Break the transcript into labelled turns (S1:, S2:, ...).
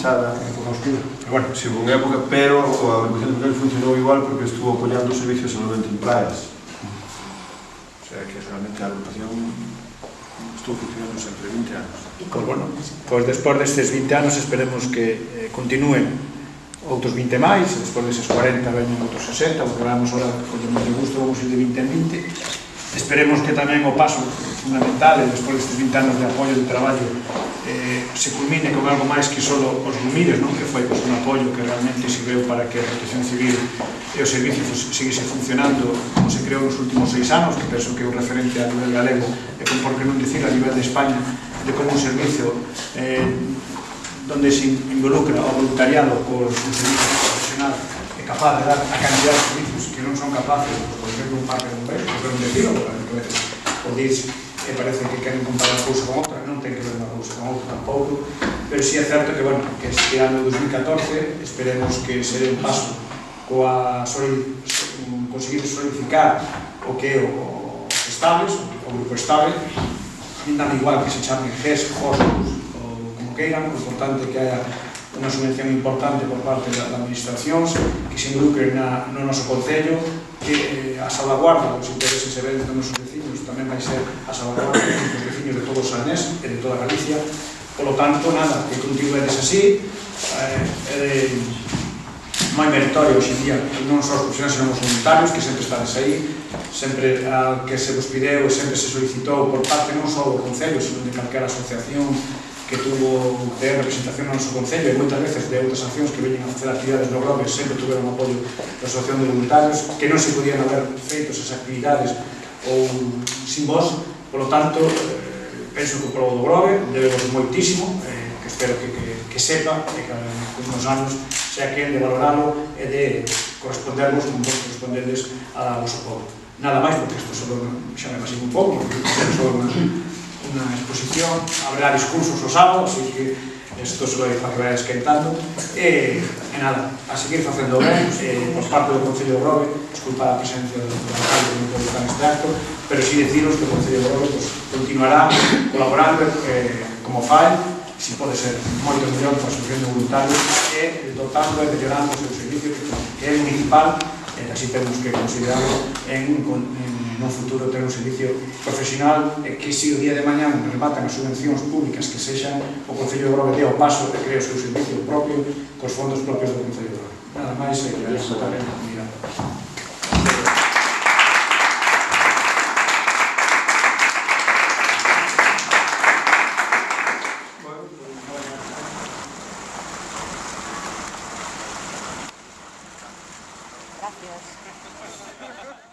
S1: pechada.
S2: Bueno,
S1: Si hubo unha época, pero a agrupación de Monteiro funcionou igual porque estuvo apoiando o servicio de salvamento en praias. O sea que realmente a agrupación estuvo funcionando sempre 20 anos.
S2: Pois bueno, pois despois destes 20 anos esperemos que continúen outros 20 máis, despois deses 40 veñen outros 60, porque vamos ahora, con moito gusto, vamos ir de 20 en 20. Esperemos que tamén o paso fundamental, e despois destes 20 anos de apoio de traballo, se culmine con algo máis que só os rumires, que foi un apoio que realmente sirveu para que a Protección Civil e o servicio seguise funcionando como se creou nos últimos 6 anos, que penso que é un referente a nivel galego, e por que non dicir a nivel de España, de como un servicio donde se involucra o voluntariado con un servicio profesional é capaz de dar a cantidad de servicios que non son capaces, por exemplo, un parque de bombeiros, por un decirlo, porque a veces o dis e parece que queren comparar unha cousa con outra, non ten que ver unha cousa con outra tampouco, pero sí é certo que, bueno, que este ano 2014 esperemos que se dé un paso coa conseguir solidificar o que é o Estables, o grupo Estable, ainda igual que se chame GES, Hostos, ou como queiran, o importante é que haya unha subvención importante por parte das administracións que se involucre no noso concello, que a salvaguarda dos intereses e benes dos nosos veciños tamén vai ser a salvaguarda dos veciños de todo o Sarnés e de toda Galicia. Polo tanto, nada, que continuedes así, moi meritorio hoxe en día, non só os profesionais, senón os voluntarios, que sempre estades aí, sempre que se vos pideu e sempre se solicitou por parte non só do Concello, senón de calquera asociación que tuvo representación no noso Concello, e moitas veces de outras accións que veñen a facer actividades no Grove sempre tuveron apoio da Asociación de Voluntarios, que non se podían haber feito esas actividades ou sin vos. Polo tanto, penso que o povo do Grove debemos moitísimo, que espero que sepa e que nos anos sea quen de valoralo e de correspondervos como vos correspondedes a vosso povo. Nada máis, porque isto xa me pasei un pouco, só unha exposición, habrá discursos o sábado, así que isto se vai para que vai esquentando e nada, a seguir facendo ben por parte do Concello de Grove. Disculpa a presencia do alcalde que non pode estar neste acto, pero si deciros que o Concello de Grove continuará colaborando como fai, si pode ser moito mellor coa asociación de voluntarios e dotando e mellorando o seu servicio que é municipal, e así temos que considerarlo en un futuro ter un servicio profesional e que se o día de mañá rematan as subvencións públicas que sexan, o Concello de Grove dé o paso e cree o seu servicio propio cos fondos propios do Concello de Grove. Nada máis, e que veis tamén a comunidade.
S3: Gracias.